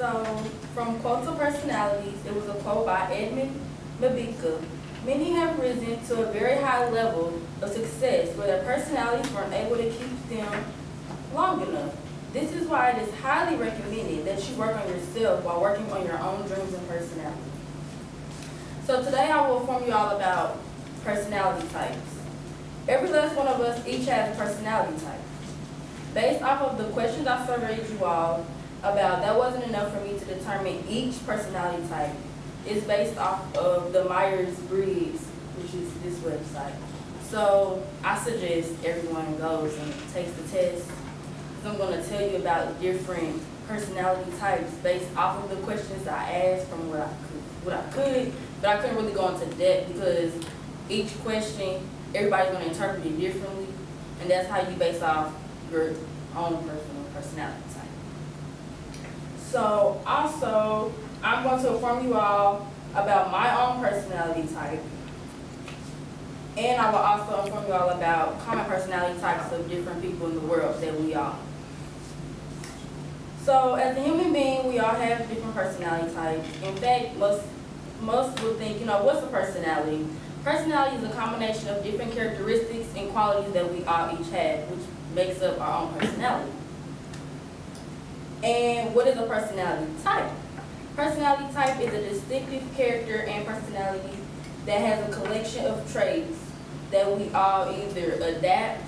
So, from quotes of personalities, it was a quote by Edmund Mabika. Many have risen to a very high level of success where their personalities weren't able to keep them long enough. This is why it is highly recommended that you work on yourself while working on your own dreams and personality. So today I will inform you all about personality types. Every last one of us each has a personality type. Based off of the questions I surveyed you all about, that wasn't enough for me to determine each personality type. It's based off of the Myers-Briggs, which is this website. So I suggest everyone goes and takes the test. I'm going to tell you about different personality types based off of the questions I asked from what I could, but I couldn't really go into depth because each question, everybody's going to interpret it differently, and that's how you base off your own personal personality type. So also, I'm going to inform you all about my own personality type, and I will also inform you all about common personality types of different people in the world that we are. So as a human being, we all have different personality types. In fact, most would think, what's a personality? Personality is a combination of different characteristics and qualities that we all each have, which makes up our own personality. And what is a personality type? Personality type is a distinctive character and personality that has a collection of traits that we all either adapt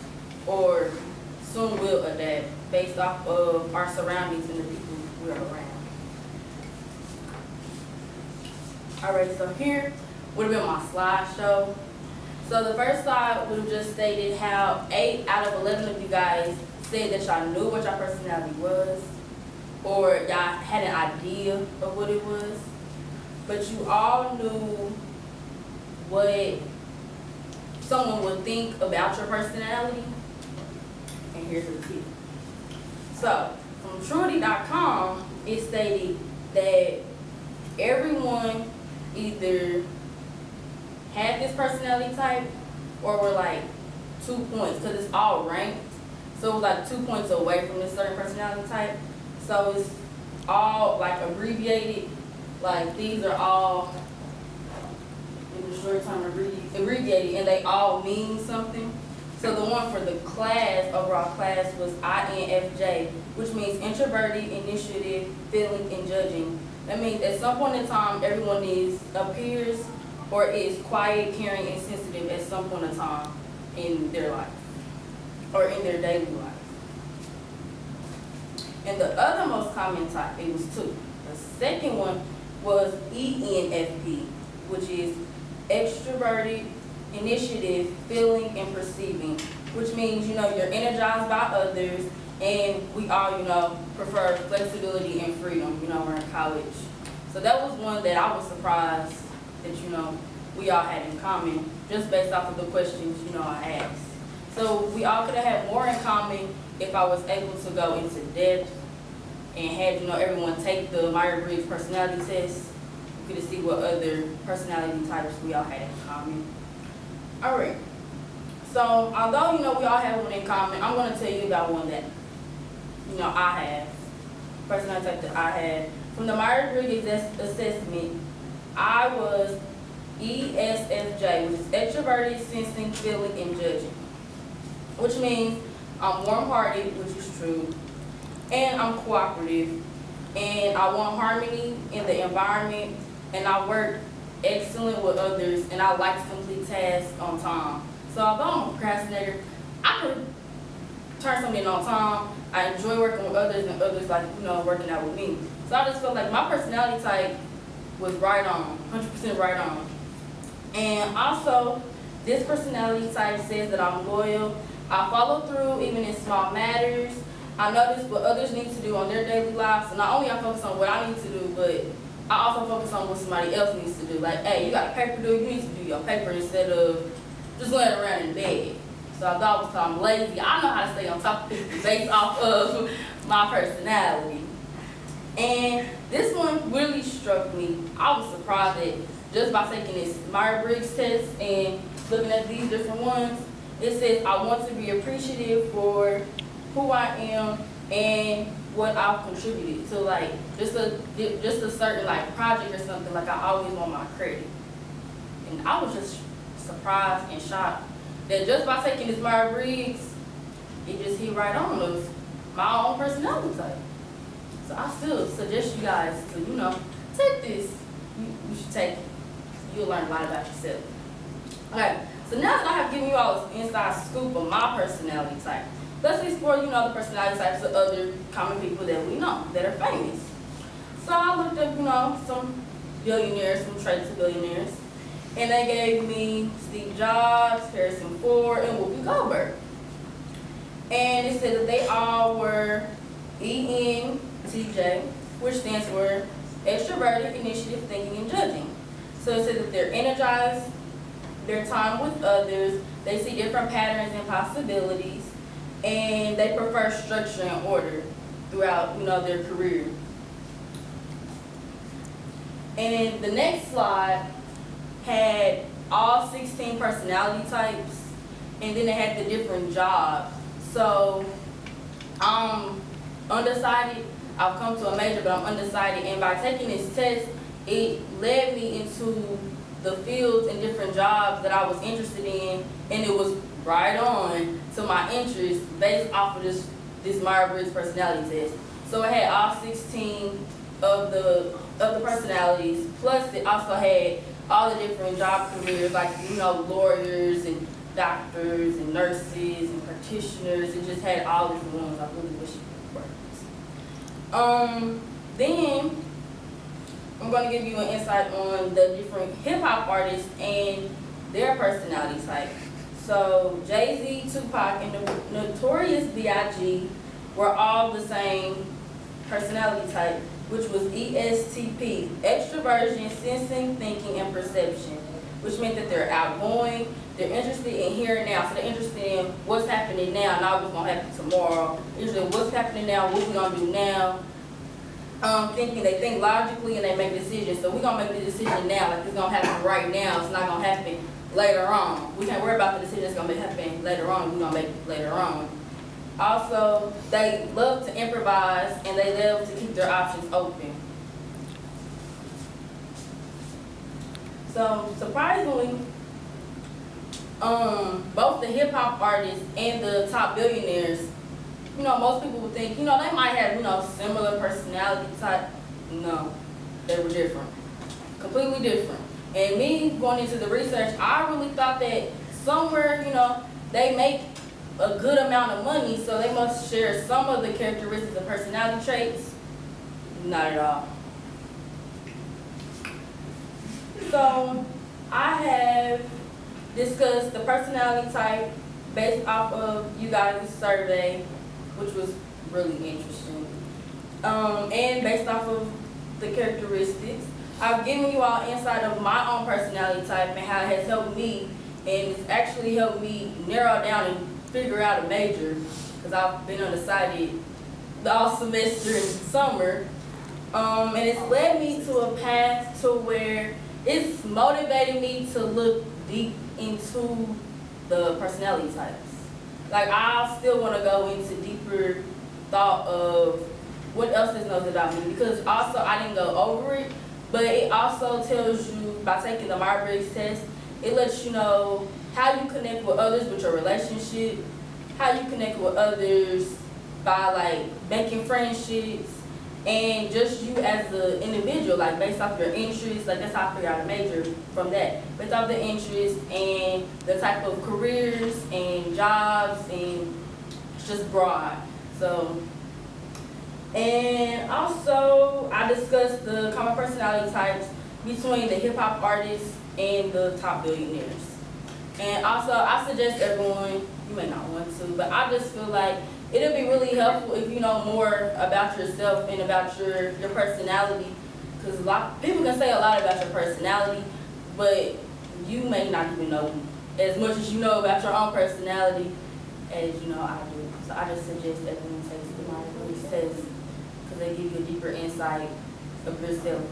or soon will adapt based off of our surroundings and the people we're around. Alright, so here would have been my slideshow. So the first slide would have just stated how 8 out of 11 of you guys said that y'all knew what your personality was, or y'all had an idea of what it was, but you all knew what someone would think about your personality. And here's the tip. So, from Truity.com, it stated that everyone either had this personality type or were like 2 points, because it's all ranked. So it was like 2 points away from this certain personality type. So it's all like abbreviated. Like these are all in the short term abbreviated, and they all mean something. So the one for the class, overall class, was INFJ, which means introverted, initiative, feeling, and judging. That means at some point in time, everyone appears or is quiet, caring, and sensitive at some point in time in their life or in their daily life. And the other most common type, it was 2. The second one was ENFP, which is extroverted, initiative, feeling, and perceiving, which means, you're energized by others, and we all, prefer flexibility and freedom, we're in college. So that was one that I was surprised that, we all had in common, just based off of the questions, I asked. So we all could have had more in common if I was able to go into depth and had, everyone take the Myers-Briggs personality test. You could see what other personality types we all had in common. All right, so although, we all have one in common, I'm going to tell you about one that, I have, personality type that I had. From the Myers-Briggs assessment, I was ESFJ, which is extroverted, sensing, feeling, and judging, which means I'm warm-hearted, which is true, and I'm cooperative, and I want harmony in the environment, and I work excellent with others, and I like to complete tasks on time. So although I'm a procrastinator, I could turn something in on time. I enjoy working with others, and others like, working out with me. So I just felt like my personality type was right on, 100% right on. And also, this personality type says that I'm loyal. I follow through even in small matters. I notice what others need to do on their daily lives. So not only I focus on what I need to do, but I also focus on what somebody else needs to do. Like, hey, you got a paper to do, you need to do your paper instead of just laying around in bed. So I thought I'm lazy. I know how to stay on top of things based off of my personality. And this one really struck me. I was surprised that just by taking this Myers-Briggs test and looking at these different ones, it says I want to be appreciative for who I am and what I've contributed to, like, just a certain, like, project or something. Like, I always want my credit. And I was just surprised and shocked that just by taking this Myers-Briggs, it just hit right on us, my own personality type. So I still suggest you guys to, take this. You should take it. You'll learn a lot about yourself. Okay, so now that I have given you all this inside scoop of my personality type, let's explore, the personality types of other common people that we know, that are famous. So I looked up, some billionaires, some traits of billionaires, and they gave me Steve Jobs, Harrison Ford, and Whoopi Goldberg. And it said that they all were ENTJ, which stands for extroverted, initiative, thinking, and judging. So it said that they're energized, their time with others, they see different patterns and possibilities, and they prefer structure and order throughout, their career. And then the next slide had all 16 personality types, and then it had the different jobs. So I'm undecided. I've come to a major, but I'm undecided. And by taking this test, it led me into the fields and different jobs that I was interested in, and it was right on to my interests based off of this Myers-Briggs personality test. So it had all 16 of the personalities, plus it also had all the different job careers, like lawyers and doctors and nurses and practitioners. It just had all different ones. I really wish it worked. Then I'm going to give you an insight on the different hip-hop artists and their personality type. So Jay-Z, Tupac, and the Notorious B.I.G. were all the same personality type, which was ESTP, extroversion, sensing, thinking, and perception, which meant that they're outgoing, they're interested in here and now. So they're interested in what's happening now, not what's going to happen tomorrow. Usually what's happening now, what we're going to do now. They think logically and they make decisions. So we're going to make the decision now, like it's going to happen right now. It's not going to happen later on. We can't worry about the decision that's going to happen later on. We're going to make it later on. Also, they love to improvise and they love to keep their options open. So surprisingly, both the hip hop artists and the top billionaires, most people would think, they might have, similar personality type. No, they were different, completely different. And me going into the research, I really thought that somewhere, they make a good amount of money, so they must share some of the characteristics and personality traits. Not at all. So I have discussed the personality type based off of you guys' survey, which was really interesting, and based off of the characteristics. I've given you all insight of my own personality type and how it has helped me, and it's actually helped me narrow down and figure out a major, because I've been undecided all semester and summer, and it's led me to a path to where it's motivated me to look deep into the personality types. Like, I still want to go into deeper thought of what else is known about me, because also I didn't go over it, but it also tells you, by taking the Myers-Briggs test, it lets you know how you connect with others with your relationship, how you connect with others by like making friendships, and just you as an individual, like based off your interests. Like, that's how I figured out a major from that. Based off the interests and the type of careers and jobs, and it's just broad. So, and also I discussed the common personality types between the hip hop artists and the top billionaires. And also I suggest everyone, you may not want to, but I just feel like it'll be really helpful if you know more about yourself and about your personality, because people can say a lot about your personality, but you may not even know as much as you know about your own personality as I do. So I just suggest everyone takes the Myers-Briggs test, because they give you a deeper insight of yourself.